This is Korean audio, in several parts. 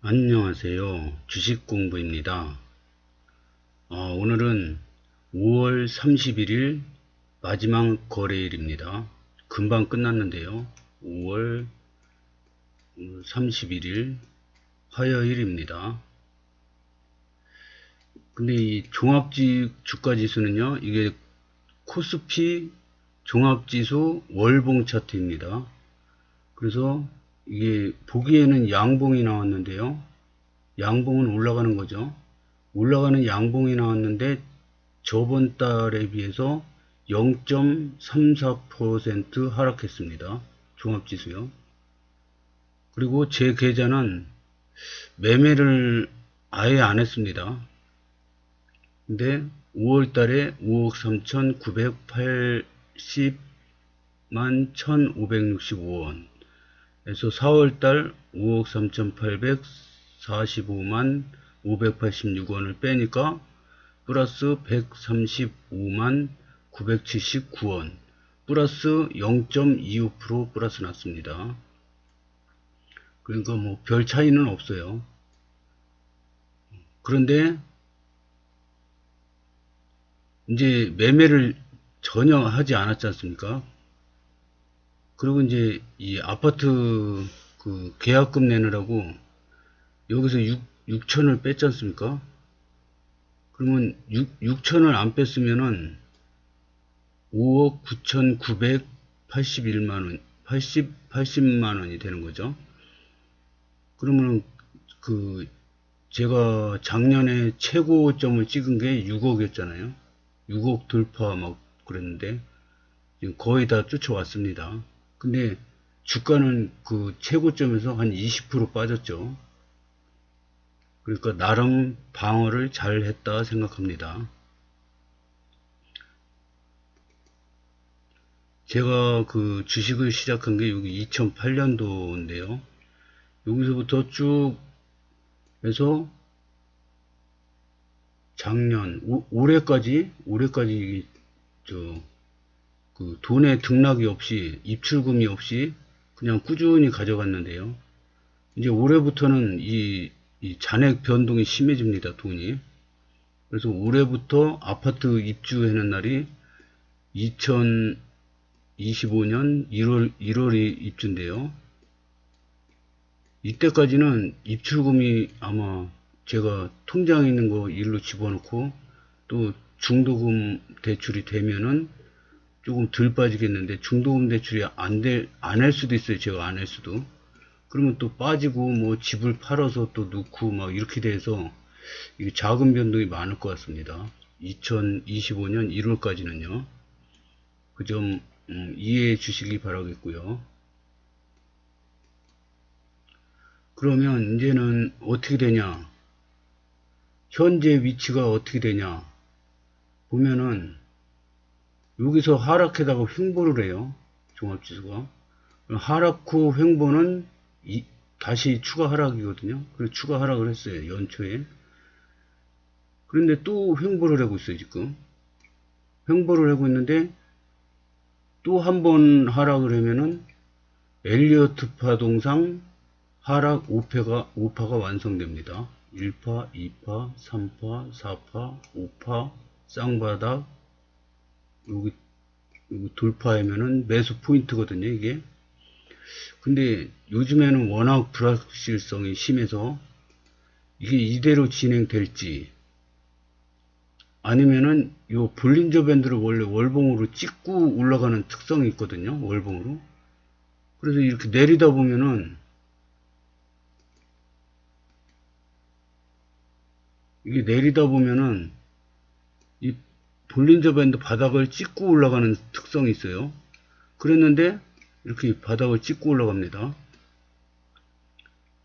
안녕하세요. 주식공부입니다. 오늘은 5월 31일 마지막 거래일입니다. 금방 끝났는데요. 5월 31일 화요일입니다. 근데 이 종합지 주가지수는요, 이게 코스피 종합지수 월봉 차트입니다. 그래서 이게 보기에는 양봉이 나왔는데요. 양봉은 올라가는 거죠. 올라가는 양봉이 나왔는데 저번 달에 비해서 0.34% 하락했습니다. 종합지수요. 그리고 제 계좌는 매매를 아예 안 했습니다. 근데 5월 달에 5억 3,980만 1,565원 에서 4월 달 5억 3,845만 586원을 빼니까 플러스 135만 979원 플러스 0.25% 플러스 났습니다. 그러니까 뭐 별 차이는 없어요. 그런데 이제 매매를 전혀 하지 않았지 않습니까? 그리고 이제 이 아파트 그 계약금 내느라고 여기서 6천을 뺐지 않습니까? 그러면 6천을 안 뺐으면은 5억 9,981만원, 80만원이 되는 거죠. 그러면 그 제가 작년에 최고점을 찍은 게 6억이었잖아요. 6억 돌파 막 그랬는데 지금 거의 다 쫓아왔습니다. 근데 주가는 그 최고점에서 한 20% 빠졌죠. 그러니까 나름 방어를 잘 했다 생각합니다. 제가 그 주식을 시작한 게 여기 2008년도인데요. 여기서부터 쭉 해서 작년, 올해까지 그 돈의 등락이 없이, 입출금이 없이 그냥 꾸준히 가져갔는데요. 이제 올해부터는 이 잔액 변동이 심해집니다, 돈이. 그래서 올해부터 아파트 입주하는 날이 2025년 1월이 입주인데요. 이때까지는 입출금이 아마 제가 통장에 있는 거 일로 집어넣고 또 중도금 대출이 되면은 조금 덜 빠지겠는데 중도금 대출이 안 할 수도 있어요. 제가 안 할 수도. 그러면 또 빠지고 뭐 집을 팔아서 또 넣고 막 이렇게 돼서 이게 자금 변동이 많을 것 같습니다. 2025년 1월까지는요. 그 점 이해해 주시기 바라겠고요. 그러면 이제는 어떻게 되냐? 현재 위치가 어떻게 되냐? 보면은 여기서 하락해다가 횡보를 해요. 종합지수가. 하락 후 횡보는 다시 추가 하락이거든요. 그래서 추가 하락을 했어요. 연초에. 그런데 또 횡보를 하고 있어요. 지금. 횡보를 하고 있는데 또 한 번 하락을 하면은 엘리어트 파동상 하락 5파가 완성됩니다. 1파, 2파, 3파, 4파, 5파, 쌍바닥, 여기 돌파하면은 매수 포인트거든요, 이게. 근데 요즘에는 워낙 불확실성이 심해서 이게 이대로 진행될지 아니면은 요 볼린저 밴드를 원래 월봉으로 찍고 올라가는 특성이 있거든요, 월봉으로. 그래서 이렇게 내리다 보면은 이게 내리다 보면은 이 볼린저 밴드 바닥을 찍고 올라가는 특성이 있어요. 그랬는데 이렇게 바닥을 찍고 올라갑니다.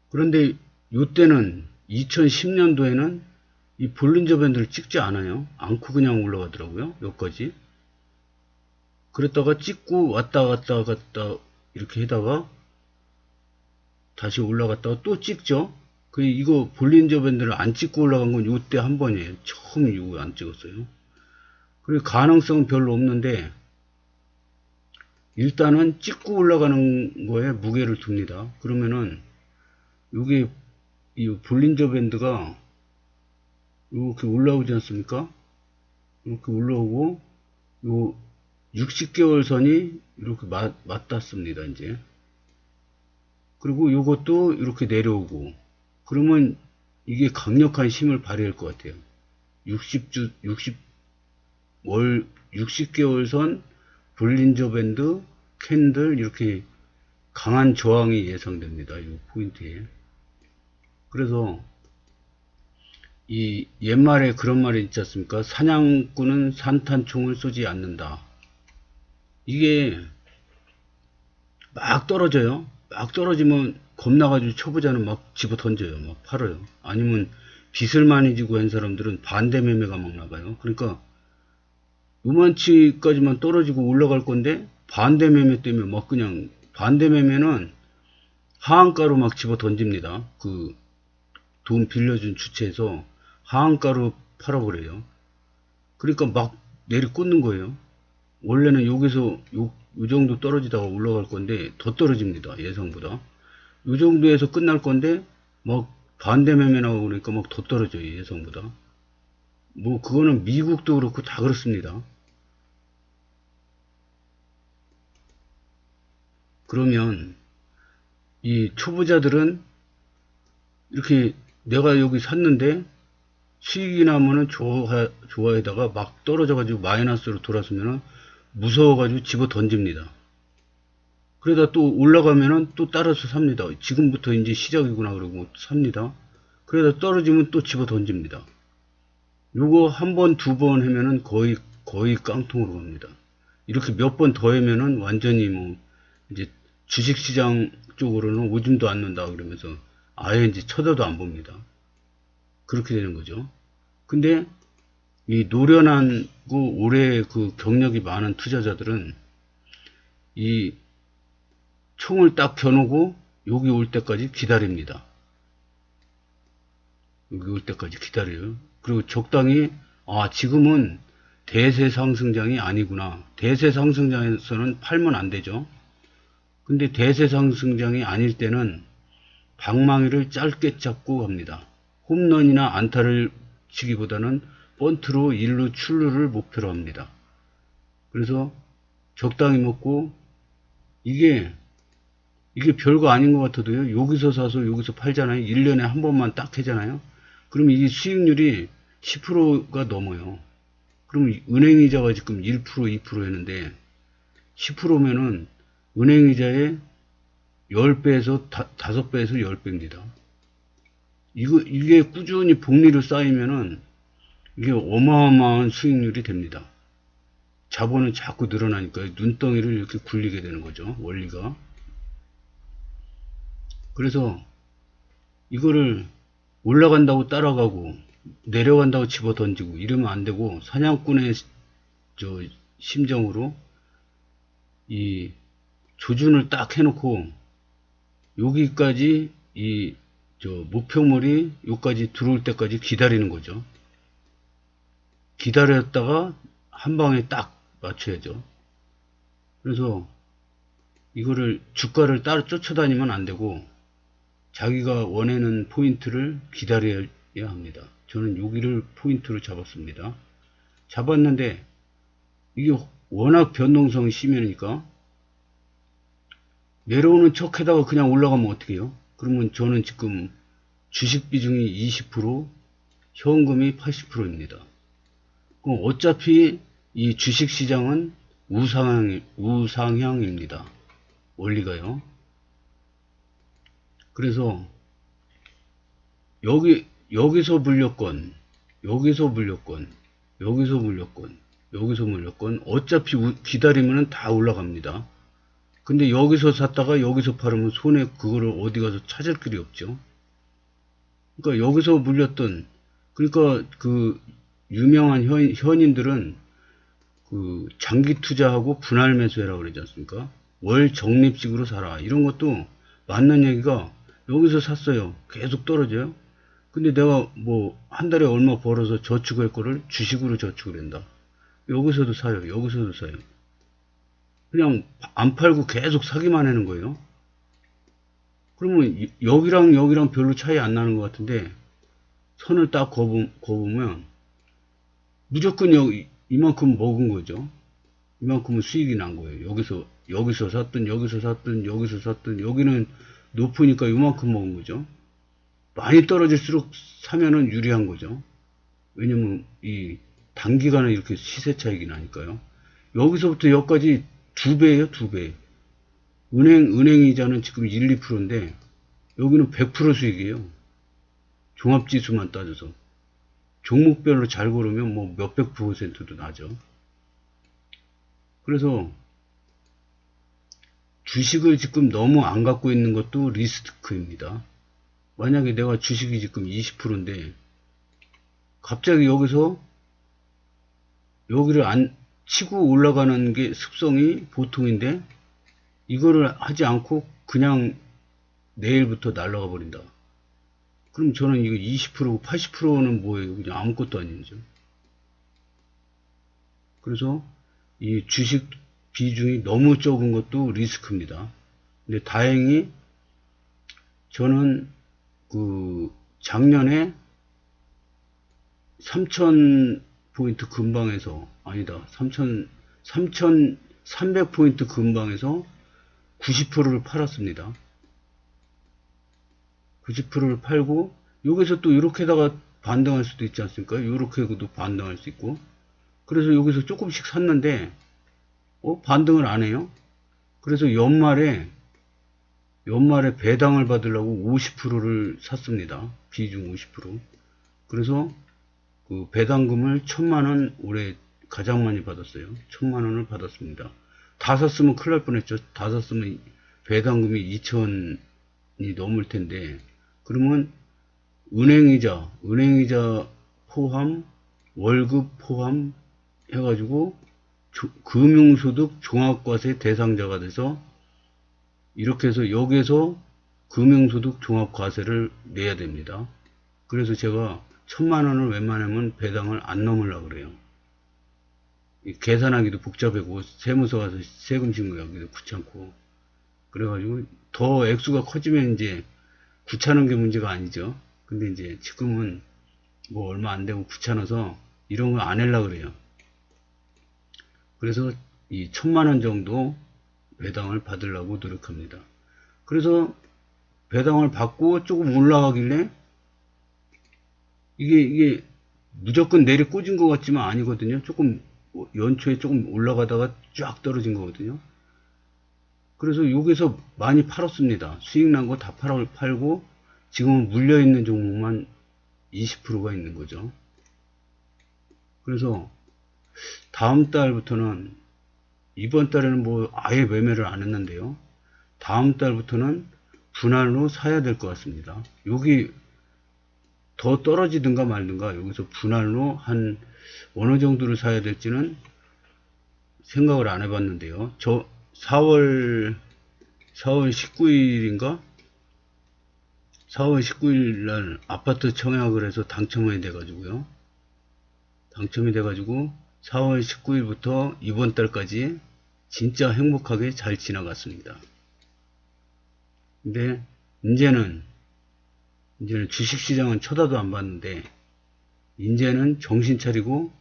그런데 이때는 2010년도에는 이 볼린저 밴드를 찍지 않아요. 않고 그냥 올라가더라고요. 여기까지. 그랬다가 찍고 왔다 갔다 갔다 이렇게 하다가 다시 올라갔다가 또 찍죠. 이거 볼린저 밴드를 안 찍고 올라간 건 이때 한 번이에요. 처음 이거 안 찍었어요. 그리고 가능성은 별로 없는데 일단은 찍고 올라가는 거에 무게를 둡니다. 그러면은 여기 이 볼린저 밴드가 이렇게 올라오지 않습니까? 이렇게 올라오고 요 60개월 선이 이렇게 맞닿습니다. 이제 그리고 요것도 이렇게 내려오고, 그러면 이게 강력한 힘을 발휘할 것 같아요. 60개월 선 볼린저 밴드 캔들, 이렇게 강한 저항이 예상됩니다. 이 포인트에. 그래서 이 옛말에 그런 말이 있지 않습니까? 사냥꾼은 산탄총을 쏘지 않는다. 이게 막 떨어져요. 막 떨어지면 겁나가지고 초보자는 막 집어 던져요. 막 팔아요. 아니면 빚을 많이 지고 한 사람들은 반대 매매가 막 나가요. 그러니까 요만치까지만 떨어지고 올라갈 건데 반대 매매 때문에 막 그냥, 반대 매매는 하한가로 막 집어 던집니다. 그 돈 빌려준 주체에서 하한가로 팔아버려요. 그러니까 막 내리 꽂는 거예요. 원래는 여기서 요 정도 떨어지다가 올라갈 건데 더 떨어집니다. 예상보다. 요 정도에서 끝날 건데 막 반대 매매 나오고 그러니까 막 더 떨어져요. 예상보다. 뭐 그거는 미국도 그렇고 다 그렇습니다. 그러면 이 초보자들은 이렇게 내가 여기 샀는데 수익이 나면은 좋아에다가 막 떨어져가지고 마이너스로 돌아서면은 무서워가지고 집어 던집니다. 그러다 또 올라가면은 또 따라서 삽니다. 지금부터 이제 시작이구나 그러고 삽니다. 그러다 떨어지면 또 집어 던집니다. 요거 한 번, 두 번 하면은 거의 깡통으로 갑니다. 이렇게 몇 번 더 하면은 완전히 뭐 이제 주식시장 쪽으로는 오줌도 안 넣는다 그러면서 아예 이제 쳐다도 안 봅니다. 그렇게 되는 거죠. 근데 이 노련하고 오래 그 경력이 많은 투자자들은 이 총을 딱 겨누고 여기 올 때까지 기다립니다. 여기 올 때까지 기다려요. 그리고 적당히, 아, 지금은 대세 상승장이 아니구나. 대세 상승장에서는 팔면 안 되죠. 근데 대세 상승장이 아닐 때는 방망이를 짧게 잡고 갑니다. 홈런이나 안타를 치기보다는 번트로 1루 출루를 목표로 합니다. 그래서 적당히 먹고, 이게 별거 아닌 것 같아도요, 여기서 사서 여기서 팔잖아요. 1년에 한 번만 딱 하잖아요. 그럼 이 수익률이 10%가 넘어요. 그럼 은행이자가 지금 1%, 2% 했는데 10%면은 은행이자의 10배에서 5배에서 10배입니다. 이게 꾸준히 복리로 쌓이면은 이게 어마어마한 수익률이 됩니다. 자본은 자꾸 늘어나니까 눈덩이를 이렇게 굴리게 되는 거죠. 원리가. 그래서 이거를 올라간다고 따라가고 내려간다고 집어 던지고 이러면 안 되고, 사냥꾼의 심정으로 이 조준을 딱 해놓고 여기까지 목표물이 여기까지 들어올 때까지 기다리는 거죠. 기다렸다가 한 방에 딱 맞춰야죠. 그래서 이거를 주가를 따로 쫓아다니면 안 되고 자기가 원하는 포인트를 기다려야 합니다. 저는 여기를 포인트로 잡았습니다. 잡았는데 이게 워낙 변동성이 심하니까 내려오는 척 하다가 그냥 올라가면 어떻게 해요? 그러면 저는 지금 주식 비중이 20%, 현금이 80%입니다. 그럼 어차피 이 주식 시장은 우상향입니다. 원리가요. 그래서 여기서 물렸건, 여기서 물렸건, 여기서 물렸건, 여기서 물렸건 어차피 기다리면 다 올라갑니다. 근데 여기서 샀다가 여기서 팔으면 손에 그거를 어디 가서 찾을 길이 없죠. 그러니까 여기서 물렸던, 그러니까 그 유명한 현인들은 그 장기 투자하고 분할 매수해라고 그러지 않습니까? 월 적립식으로 사라. 이런 것도 맞는 얘기가, 여기서 샀어요. 계속 떨어져요. 근데 내가 뭐 한 달에 얼마 벌어서 저축할 거를 주식으로 저축을 한다. 여기서도 사요. 여기서도 사요. 그냥 안 팔고 계속 사기만 하는 거예요. 그러면 여기랑 여기랑 별로 차이 안 나는 것 같은데, 선을 딱 그어보면 무조건 여기 이만큼 먹은 거죠. 이만큼은 수익이 난 거예요. 여기서 샀든 여기서 샀든 여기서 샀든 여기는 높으니까 이만큼 먹은 거죠. 많이 떨어질수록 사면은 유리한 거죠. 왜냐면 이 단기간에 이렇게 시세 차익이 나니까요. 여기서부터 여기까지 2배예요, 2배. 은행 이자는 지금 1, 2%인데 여기는 100% 수익이에요. 종합지수만 따져서. 종목별로 잘 고르면 뭐 몇백 %도 나죠. 그래서 주식을 지금 너무 안 갖고 있는 것도 리스크입니다. 만약에 내가 주식이 지금 20%인데 갑자기 여기서 여기를 안 치고 올라가는 게 습성이 보통인데 이거를 하지 않고 그냥 내일부터 날아가 버린다. 그럼 저는 이거 20%고 80%는 뭐예요? 그냥 아무것도 아니죠. 그래서 이 주식 비중이 너무 적은 것도 리스크입니다. 근데 다행히 저는 그 작년에 3000포인트 근방에서 아니다. 3300포인트 근방에서 90%를 팔았습니다. 90%를 팔고 여기서 또 이렇게다가 반등할 수도 있지 않습니까? 이렇게도 반등할 수 있고 그래서 여기서 조금씩 샀는데 반등을 안 해요. 그래서 연말에 배당을 받으려고 50%를 샀습니다. 비중 50%. 그래서 그 배당금을 1000만원 올해 가장 많이 받았어요. 1000만원을 받았습니다. 다 샀으면 큰일 날 뻔했죠. 다 샀으면 배당금이 2000이 넘을 텐데 그러면 은행이자 포함 월급 포함 해가지고 금융소득 종합과세 대상자가 돼서 이렇게 해서 여기에서 금융소득 종합과세를 내야 됩니다. 그래서 제가 1000만원을 웬만하면 배당을 안 넘으려고 그래요. 계산하기도 복잡하고 세무서 가서 세금 신고하기도 귀찮고 그래가지고 더 액수가 커지면 이제 귀찮은 게 문제가 아니죠. 근데 이제 지금은 뭐 얼마 안 되고 귀찮아서 이런 거 안 하려고 그래요. 그래서 이 1000만원 정도 배당을 받으려고 노력합니다. 그래서 배당을 받고 조금 올라가길래 이게 무조건 내리 꽂은 것 같지만 아니거든요. 조금 연초에 조금 올라가다가 쫙 떨어진 거거든요. 그래서 여기서 많이 팔았습니다. 수익 난 거 다 팔고 지금은 물려있는 종목만 20%가 있는 거죠. 그래서 다음 달부터는 이번 달에는 뭐 아예 매매를 안 했는데요. 다음 달부터는 분할로 사야 될 것 같습니다. 여기 더 떨어지든가 말든가 여기서 분할로 한 어느 정도를 사야 될지는 생각을 안 해봤는데요. 저 4월 19일인가? 4월 19일 날 아파트 청약을 해서 당첨이 돼가지고요. 당첨이 돼가지고 4월 19일부터 이번 달까지 진짜 행복하게 잘 지나갔습니다. 근데 이제는 주식시장은 쳐다도 안 봤는데 이제는 정신 차리고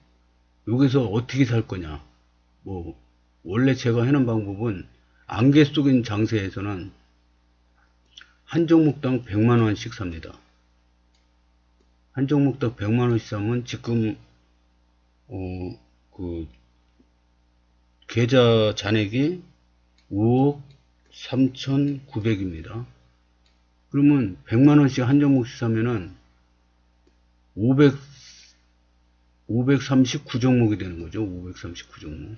여기서 어떻게 살 거냐. 뭐 원래 제가 하는 방법은 안개 속인 장세에서는 한 종목당 100만원씩 삽니다. 한 종목당 100만원씩 사면 지금 그 계좌 잔액이 5억 3,900입니다. 그러면 100만원씩 한 종목씩 사면은 539종목이 되는 거죠. 539종목.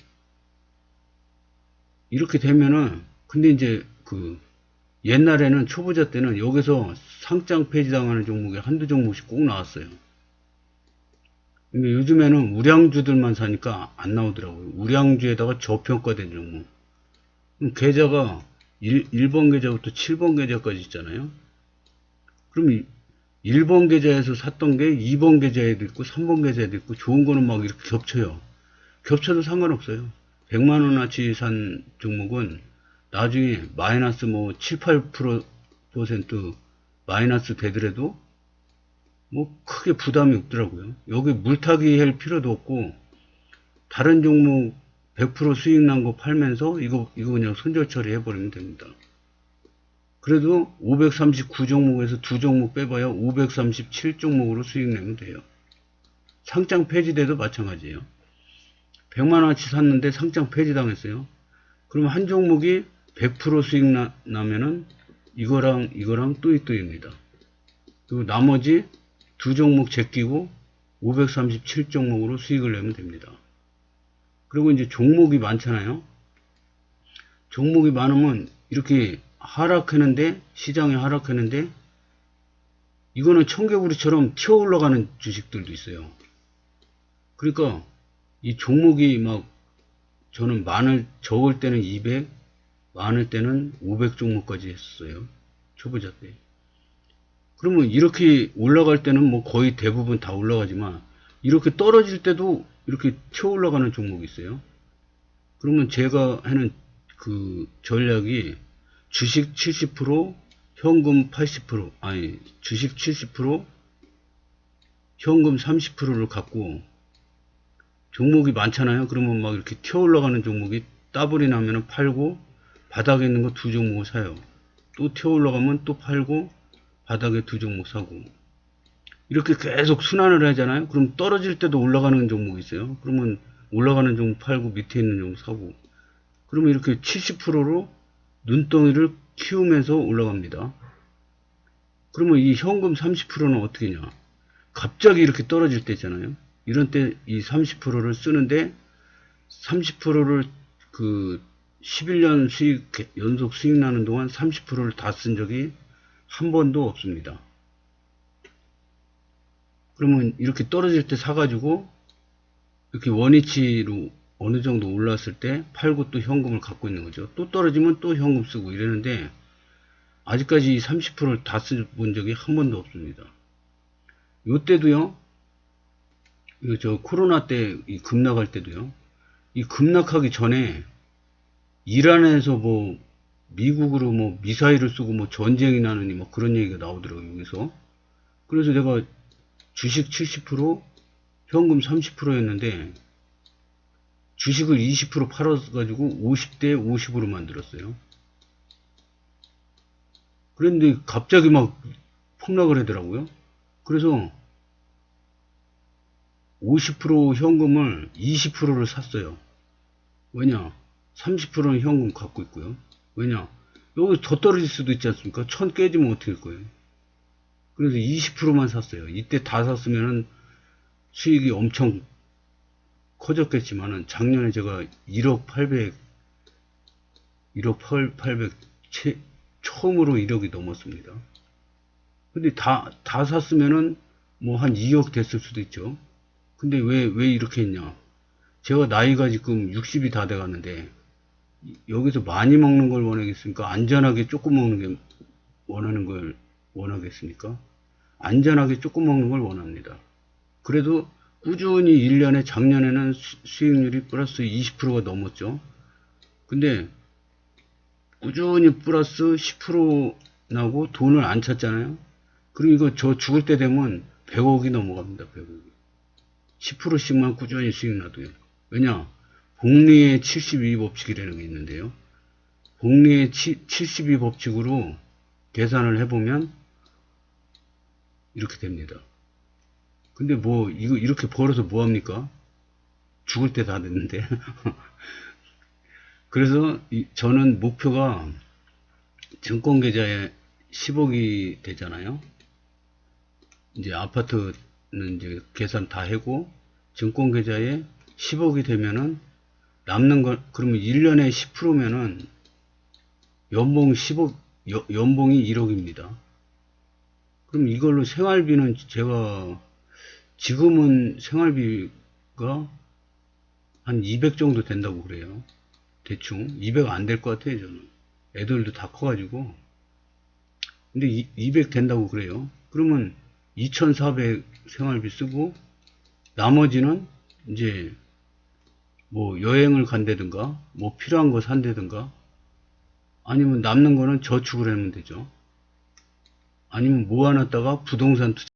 이렇게 되면은, 근데 이제 옛날에는 초보자 때는 여기서 상장 폐지당하는 종목이 한두 종목씩 꼭 나왔어요. 근데 요즘에는 우량주들만 사니까 안 나오더라고요. 우량주에다가 저평가된 종목. 계좌가 1번 계좌부터 7번 계좌까지 있잖아요. 그럼 1번 계좌에서 샀던 게 2번 계좌에도 있고 3번 계좌에도 있고 좋은 거는 막 이렇게 겹쳐요. 겹쳐도 상관없어요. 100만원어치 산 종목은 나중에 마이너스 뭐 7, 8% 20% 마이너스 되더라도 뭐 크게 부담이 없더라고요. 여기 물타기 할 필요도 없고 다른 종목 100% 수익 난 거 팔면서 이거 그냥 손절 처리해 버리면 됩니다. 그래도 539 종목에서 2종목 빼봐야 537 종목으로 수익 내면 돼요. 상장 폐지돼도 마찬가지예요. 100만원어치 샀는데 상장 폐지당했어요. 그럼 한 종목이 100% 수익 나면은 이거랑 또이또입니다. 그리고 나머지 두 종목 제끼고 537 종목으로 수익을 내면 됩니다. 그리고 이제 종목이 많잖아요. 종목이 많으면 이렇게 하락했는데, 시장이 하락했는데, 이거는 청개구리처럼 튀어 올라가는 주식들도 있어요. 그러니까 이 종목이 막 저는 적을 때는 200, 많을 때는 500 종목까지 했었어요. 초보자 때. 그러면 이렇게 올라갈 때는 뭐 거의 대부분 다 올라가지만 이렇게 떨어질 때도 이렇게 튀어 올라가는 종목이 있어요. 그러면 제가 하는 그 전략이 주식 70%, 현금 80%, 아니 주식 70%, 현금 30%를 갖고 종목이 많잖아요. 그러면 막 이렇게 튀어 올라가는 종목이 따블이 나면은 팔고 바닥에 있는 거 두 종목을 사요. 또 튀어 올라가면 또 팔고 바닥에 두 종목 사고 이렇게 계속 순환을 하잖아요. 그럼 떨어질 때도 올라가는 종목이 있어요. 그러면 올라가는 종목 팔고 밑에 있는 종목 사고 그러면 이렇게 70%로 눈덩이를 키우면서 올라갑니다. 그러면 이 현금 30%는 어떻게 냐? 갑자기 이렇게 떨어질 때 있잖아요. 이런 때 이 30%를 쓰는데 30%를 그 11년 수익 연속 수익 나는 동안 30%를 다 쓴 적이 한 번도 없습니다. 그러면 이렇게 떨어질 때 사가지고 이렇게 원위치로 어느 정도 올랐을 때 팔고 또 현금을 갖고 있는 거죠. 또 떨어지면 또 현금 쓰고 이러는데 아직까지 30%를 다 써본 적이 한 번도 없습니다. 요때도요, 저 코로나 때 이 급락할 때도요, 이 급락하기 전에 이란에서 뭐 미국으로 뭐 미사일을 쏘고 뭐 전쟁이 나느니 뭐 그런 얘기가 나오더라고요, 여기서. 그래서 내가 주식 70%, 현금 30%였는데 주식을 20% 팔아가지고 50대 50으로 만들었어요. 그런데 갑자기 막 폭락을 하더라고요. 그래서 50% 현금을 20%를 샀어요. 왜냐? 30%는 현금 갖고 있고요. 왜냐? 여기 더 떨어질 수도 있지 않습니까? 1000 깨지면 어떻게 할 거예요? 그래서 20%만 샀어요. 이때 다 샀으면은 수익이 엄청 커졌겠지만은 작년에 제가 1억 800, 1억 800, 처음으로 1억이 넘었습니다. 근데 다 샀으면은 뭐 한 2억 됐을 수도 있죠. 근데 왜 이렇게 했냐? 제가 나이가 지금 60이 다 돼가는데 여기서 많이 먹는 걸 원하겠습니까? 안전하게 조금 먹는 게 원하는 걸 원하겠습니까? 안전하게 조금 먹는 걸 원합니다. 그래도 꾸준히 1년에 작년에는 수익률이 플러스 20%가 넘었죠. 근데 꾸준히 플러스 10% 나고 돈을 안 찾잖아요. 그리고 이거 저 죽을 때 되면 100억이 넘어갑니다. 100억이. 10%씩만 꾸준히 수익 나도요. 왜냐? 복리의 72법칙이라는 게 있는데요. 복리의 72법칙으로 계산을 해보면 이렇게 됩니다. 근데 뭐 이거 이렇게 벌어서 뭐합니까? 죽을 때 다 됐는데. 그래서 저는 목표가 증권계좌에 10억이 되잖아요. 이제 아파트는 이제 계산 다 하고 증권계좌에 10억이 되면은 남는 걸 그러면 1년에 10%면은 연봉 10억 연봉이 1억입니다. 그럼 이걸로 생활비는 제가 지금은 생활비가 한 200 정도 된다고 그래요. 대충 200 안 될 것 같아요. 저는 애들도 다 커가지고 근데 200 된다고 그래요. 그러면 2400 생활비 쓰고 나머지는 이제 뭐 여행을 간다든가 뭐 필요한 거 산다든가 아니면 남는 거는 저축을 하면 되죠. 아니면 모아놨다가 부동산 투자